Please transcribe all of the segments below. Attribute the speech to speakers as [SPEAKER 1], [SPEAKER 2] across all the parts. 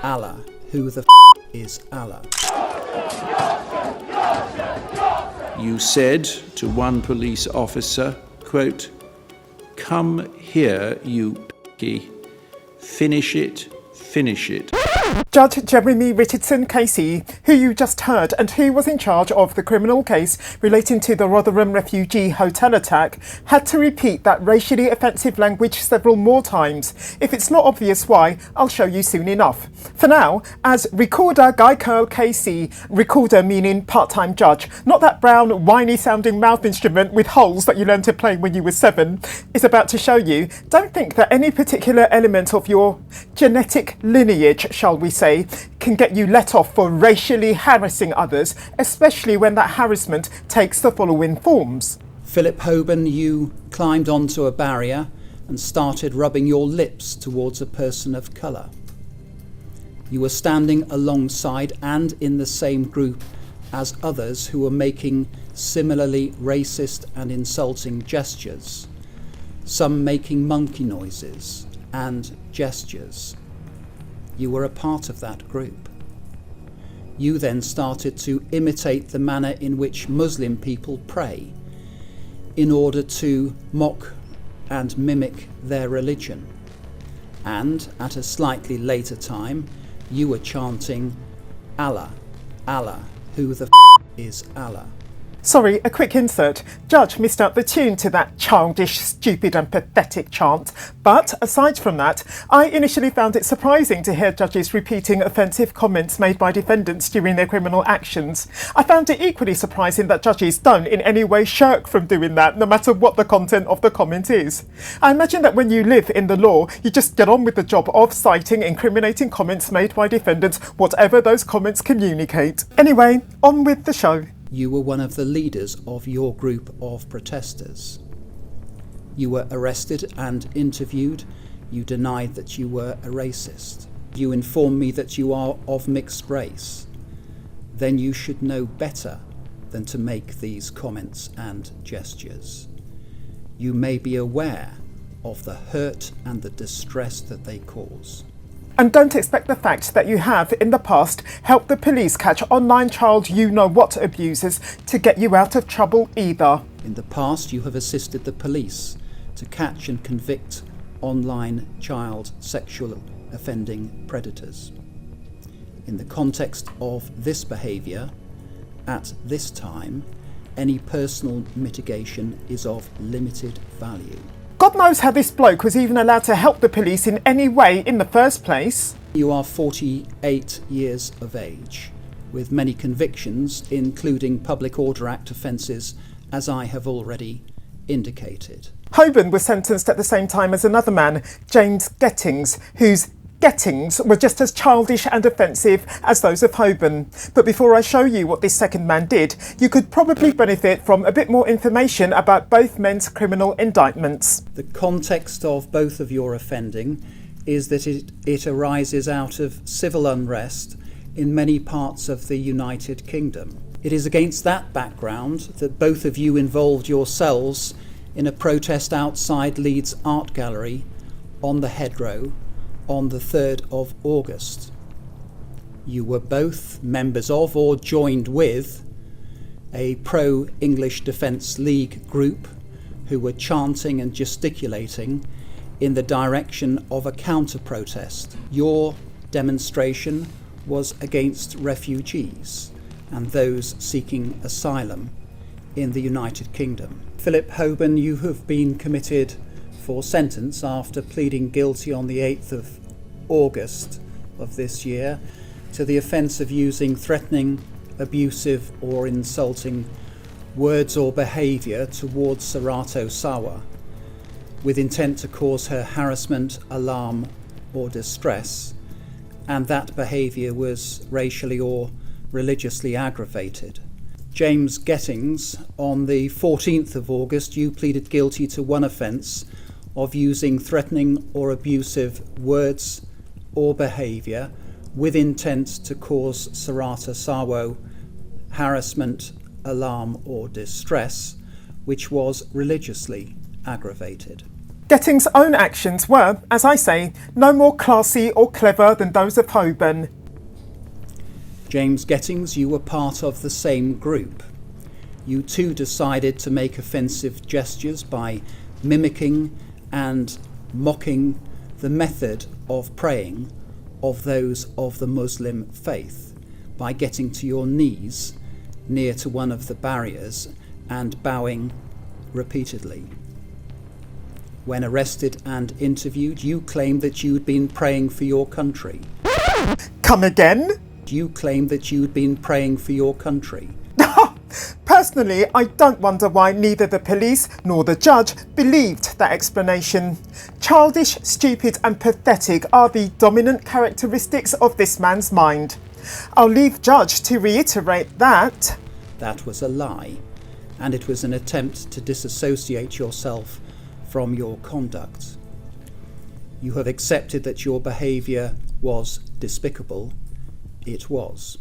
[SPEAKER 1] Allah, who the is Allah?
[SPEAKER 2] You said to one police officer, quote, "Come here, you p***y. Finish it, finish it."
[SPEAKER 3] Judge Jeremy Richardson KC, who you just heard and who was in charge of the criminal case relating to the Rotherham refugee hotel attack, had to repeat that racially offensive language several more times. If it's not obvious why, I'll show you soon enough. For now, as Recorder Kearle KC, recorder meaning part-time judge, not that brown, whiny-sounding mouth instrument with holes that you learned to play when you were 7, is about to show you, don't think that any particular element of your genetic lineage, shall we say, can get you let off for racially harassing others, especially when that harassment takes the following forms.
[SPEAKER 1] Philip Hoban, you climbed onto a barrier and started rubbing your lips towards a person of colour. You were standing alongside and in the same group as others who were making similarly racist and insulting gestures, some making monkey noises and gestures. You were a part of that group. You then started to imitate the manner in which Muslim people pray in order to mock and mimic their religion. And at a slightly later time, you were chanting, Allah, Allah, who the is Allah?
[SPEAKER 3] Sorry, a quick insert. Judge missed out the tune to that childish, stupid and pathetic chant. But aside from that, I initially found it surprising to hear judges repeating offensive comments made by defendants during their criminal actions. I found it equally surprising that judges don't in any way shirk from doing that, no matter what the content of the comment is. I imagine that when you live in the law, you just get on with the job of citing incriminating comments made by defendants, whatever those comments communicate. Anyway, on with the show.
[SPEAKER 1] You were one of the leaders of your group of protesters. You were arrested and interviewed. You denied that you were a racist. You informed me that you are of mixed race. Then you should know better than to make these comments and gestures. You may be aware of the hurt and the distress that they cause.
[SPEAKER 3] And don't expect the fact that you have, in the past, helped the police catch online child you-know-what abusers to get you out of trouble either.
[SPEAKER 1] In the past, you have assisted the police to catch and convict online child sexual offending predators. In the context of this behaviour, at this time, any personal mitigation is of limited value.
[SPEAKER 3] God knows how this bloke was even allowed to help the police in any way in the first place.
[SPEAKER 1] You are 48 years of age, with many convictions, including Public Order Act offences, as I have already indicated.
[SPEAKER 3] Hoban was sentenced at the same time as another man, James Gettings, whose Gettings were just as childish and offensive as those of Hoban. But before I show you what this second man did, you could probably benefit from a bit more information about both men's criminal indictments.
[SPEAKER 1] The context of both of your offending is that it arises out of civil unrest in many parts of the United Kingdom. It is against that background that both of you involved yourselves in a protest outside Leeds Art Gallery on the Hedgerow on the 3rd of August. You were both members of or joined with a pro-English Defence League group who were chanting and gesticulating in the direction of a counter-protest. Your demonstration was against refugees and those seeking asylum in the United Kingdom. Philip Hoban, you have been committed for sentence after pleading guilty on the 8th of August of this year to the offence of using threatening, abusive or insulting words or behaviour towards Sarato Sawa with intent to cause her harassment, alarm or distress, and that behaviour was racially or religiously aggravated. James Gettings, on the 14th of August, you pleaded guilty to one offence of using threatening or abusive words or behaviour with intent to cause Sarata Sawo harassment, alarm or distress, which was religiously aggravated.
[SPEAKER 3] Gettings' own actions were, as I say, no more classy or clever than those of Hoban.
[SPEAKER 1] James Gettings, you were part of the same group. You too decided to make offensive gestures by mimicking and mocking the method of praying of those of the Muslim faith by getting to your knees near to one of the barriers and bowing repeatedly. When arrested and interviewed, you claimed that you'd been praying for your country.
[SPEAKER 3] Come again?
[SPEAKER 1] You claimed that you'd been praying for your country.
[SPEAKER 3] Personally, I don't wonder why neither the police nor the judge believed that explanation. Childish, stupid and pathetic are the dominant characteristics of this man's mind. I'll leave Judge to reiterate that.
[SPEAKER 1] That was a lie, and it was an attempt to disassociate yourself from your conduct. You have accepted that your behaviour was despicable. It was.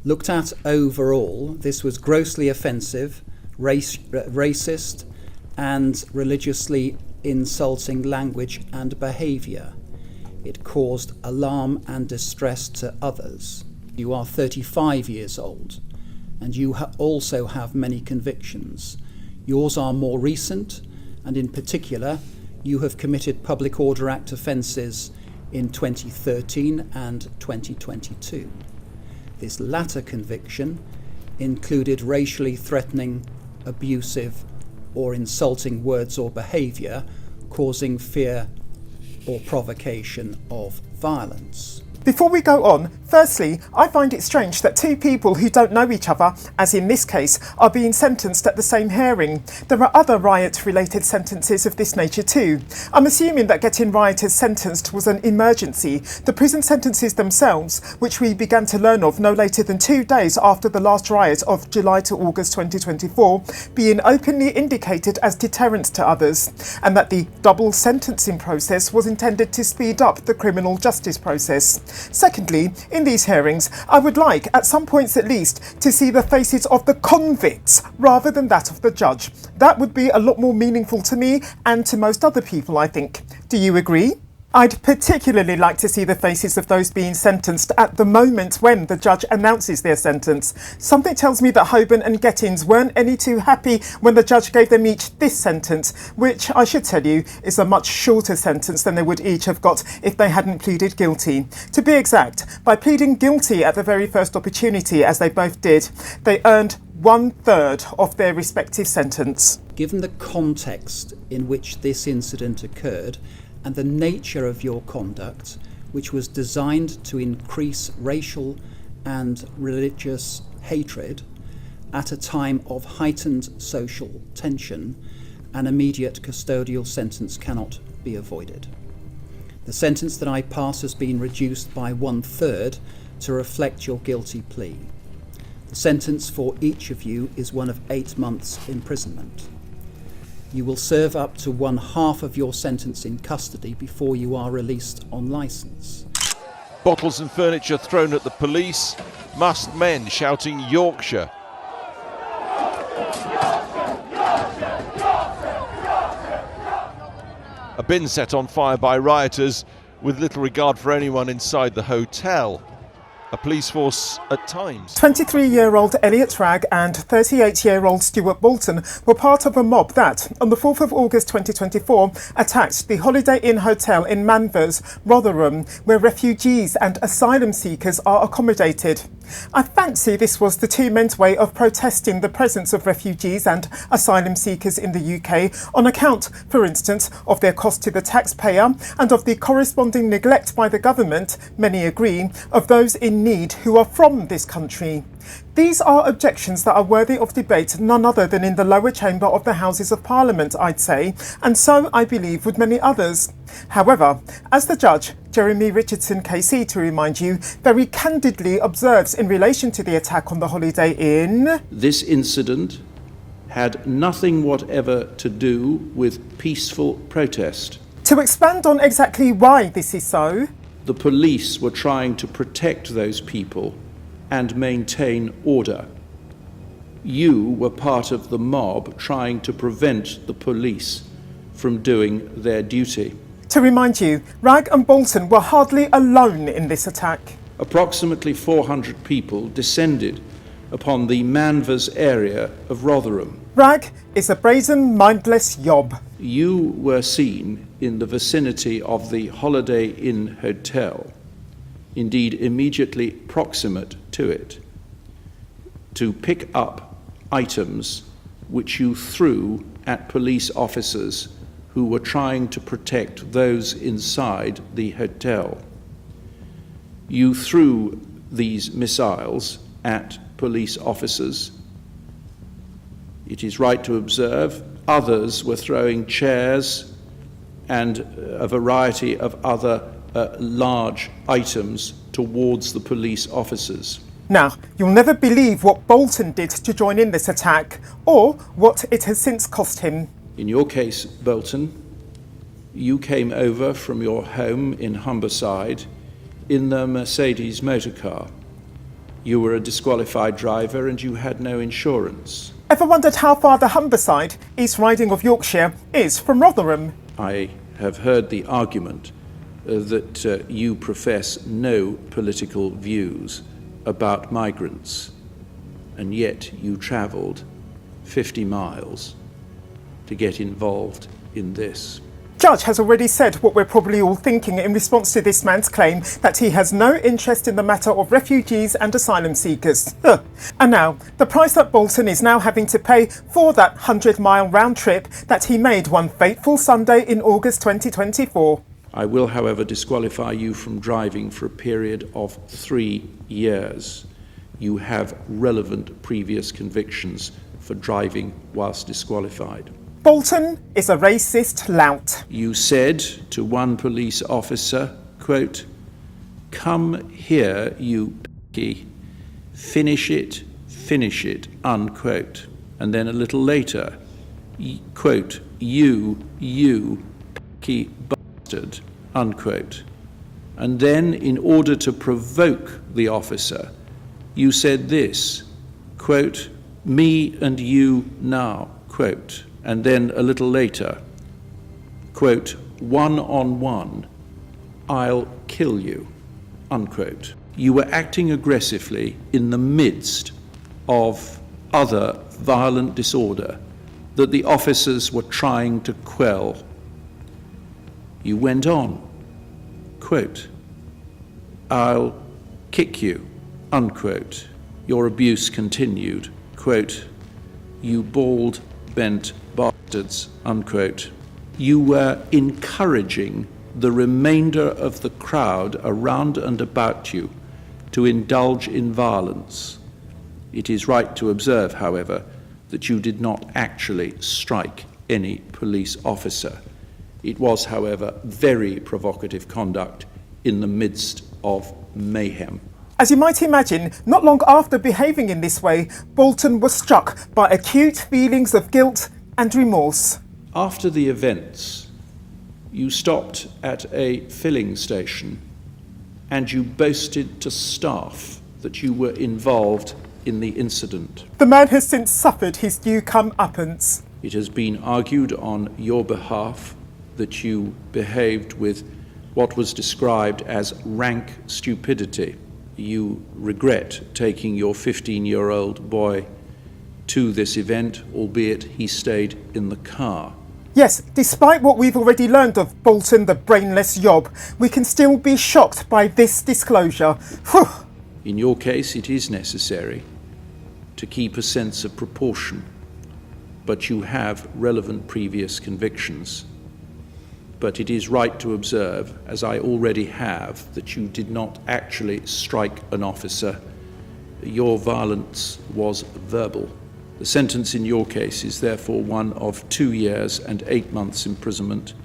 [SPEAKER 1] Looked at overall, this was grossly offensive, racist and religiously insulting language and behaviour. It caused alarm and distress to others. You are 35 years old and you also have many convictions. Yours are more recent, and in particular, you have committed Public Order Act offences in 2013 and 2022. This latter conviction included racially threatening, abusive, or insulting words or behaviour causing fear or provocation of violence.
[SPEAKER 3] Before we go on, firstly, I find it strange that two people who don't know each other, as in this case, are being sentenced at the same hearing. There are other riot-related sentences of this nature too. I'm assuming that getting rioters sentenced was an emergency. The prison sentences themselves, which we began to learn of no later than 2 days after the last riot of July to August 2024, being openly indicated as deterrents to others, and that the double sentencing process was intended to speed up the criminal justice process. Secondly, in these hearings, I would like, at some points at least, to see the faces of the convicts rather than that of the judge. That would be a lot more meaningful to me and to most other people, I think. Do you agree? I'd particularly like to see the faces of those being sentenced at the moment when the judge announces their sentence. Something tells me that Hoban and Gettings weren't any too happy when the judge gave them each this sentence, which I should tell you is a much shorter sentence than they would each have got if they hadn't pleaded guilty. To be exact, by pleading guilty at the very first opportunity, as they both did, they earned 1/3 of their respective sentence.
[SPEAKER 1] Given the context in which this incident occurred, and the nature of your conduct, which was designed to increase racial and religious hatred at a time of heightened social tension, an immediate custodial sentence cannot be avoided. The sentence that I pass has been reduced by 1/3 to reflect your guilty plea. The sentence for each of you is one of 8 months imprisonment. You will serve up to 1/2 of your sentence in custody before you are released on licence.
[SPEAKER 4] Bottles and furniture thrown at the police, masked men shouting Yorkshire. A bin set on fire by rioters with little regard for anyone inside the hotel. A police force at times.
[SPEAKER 3] 23-year-old Elliott Wragg and 38-year-old Stuart Bolton were part of a mob that, on the 4th of August 2024, attacked the Holiday Inn Hotel in Manvers, Rotherham, where refugees and asylum seekers are accommodated. I fancy this was the two men's way of protesting the presence of refugees and asylum seekers in the UK on account, for instance, of their cost to the taxpayer and of the corresponding neglect by the government, many agree, of those in need who are from this country. These are objections that are worthy of debate none other than in the lower chamber of the Houses of Parliament, I'd say, and so I believe would many others. However, as the Judge Jeremy Richardson KC, to remind you, very candidly observes in relation to the attack on the Holiday Inn,
[SPEAKER 2] This incident had nothing whatever to do with peaceful protest.
[SPEAKER 3] To expand on exactly why this is so,
[SPEAKER 2] The police were trying to protect those people and maintain order. You were part of the mob trying to prevent the police from doing their duty.
[SPEAKER 3] To remind you, Wragg and Bolton were hardly alone in this attack.
[SPEAKER 2] Approximately 400 people descended upon the Manvers area of Rotherham.
[SPEAKER 3] Wragg is a brazen, mindless yob.
[SPEAKER 2] You were seen in the vicinity of the Holiday Inn Hotel, indeed immediately proximate to it, to pick up items which you threw at police officers who were trying to protect those inside the hotel. You threw these missiles at police officers. It is right to observe others were throwing chairs and a variety of other large items towards the police officers.
[SPEAKER 3] Now, you'll never believe what Bolton did to join in this attack, or what it has since cost him.
[SPEAKER 2] In your case, Bolton, you came over from your home in Humberside in the Mercedes motorcar. You were a disqualified driver and you had no insurance.
[SPEAKER 3] Ever wondered how far the Humberside, East Riding of Yorkshire, is from Rotherham?
[SPEAKER 2] I have heard the argument that you profess no political views about migrants, and yet you travelled 50 miles to get involved in this.
[SPEAKER 3] Judge has already said what we're probably all thinking in response to this man's claim that he has no interest in the matter of refugees and asylum seekers. And now, the price that Bolton is now having to pay for that 100-mile round trip that he made one fateful Sunday in August 2024.
[SPEAKER 2] I will, however, disqualify you from driving for a period of 3 years. You have relevant previous convictions for driving whilst disqualified.
[SPEAKER 3] Bolton is a racist lout.
[SPEAKER 2] You said to one police officer, quote, "Come here, you p***y, finish it," unquote. And then a little later, quote, you p***y bastard, unquote. And then, in order to provoke the officer, you said this, quote, "Me and you now," quote. And then a little later, quote, "1-on-1, I'll kill you," unquote. You were acting aggressively in the midst of other violent disorder that the officers were trying to quell. You went on, quote, "I'll kick you," unquote. Your abuse continued, quote, "You bald, bent bastards," unquote. You were encouraging the remainder of the crowd around and about you to indulge in violence. It is right to observe, however, that you did not actually strike any police officer. It was, however, very provocative conduct in the midst of mayhem.
[SPEAKER 3] As you might imagine, not long after behaving in this way, Bolton was struck by acute feelings of guilt and remorse.
[SPEAKER 2] After the events, you stopped at a filling station and you boasted to staff that you were involved in the incident.
[SPEAKER 3] The man has since suffered his due comeuppance.
[SPEAKER 2] It has been argued on your behalf that you behaved with what was described as rank stupidity. You regret taking your 15-year-old boy to this event, albeit he stayed in the car.
[SPEAKER 3] Yes, despite what we've already learned of Bolton the brainless yob, we can still be shocked by this disclosure. Whew.
[SPEAKER 2] In your case, it is necessary to keep a sense of proportion, but you have relevant previous convictions. But it is right to observe, as I already have, that you did not actually strike an officer. Your violence was verbal. The sentence in your case is therefore one of 2 years and 8 months imprisonment.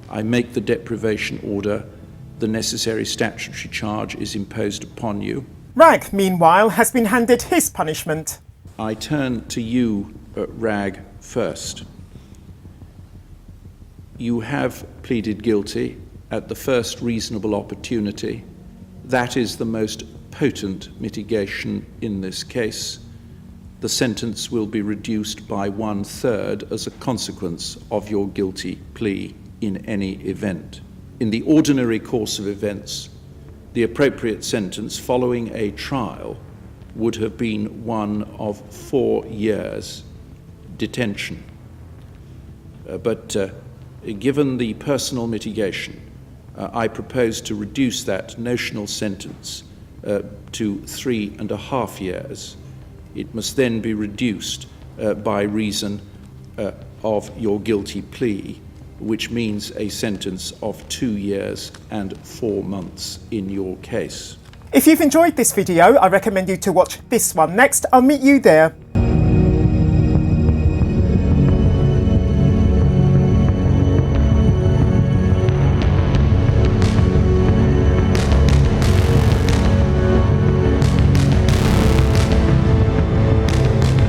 [SPEAKER 2] I make the deprivation order. The necessary statutory charge is imposed upon you.
[SPEAKER 3] Wragg, meanwhile, has been handed his punishment.
[SPEAKER 2] I turn to you, Wragg, first. You have pleaded guilty at the first reasonable opportunity. That is the most potent mitigation in this case. the sentence will be reduced by 1/3 as a consequence of your guilty plea in any event. In the ordinary course of events, the appropriate sentence following a trial would have been one of 4 years detention. But given the personal mitigation, I propose to reduce that notional sentence to 3.5 years. It must then be reduced by reason of your guilty plea, which means a sentence of 2 years and 4 months in your case.
[SPEAKER 3] If you've enjoyed this video, I recommend you to watch this one next. I'll meet you there.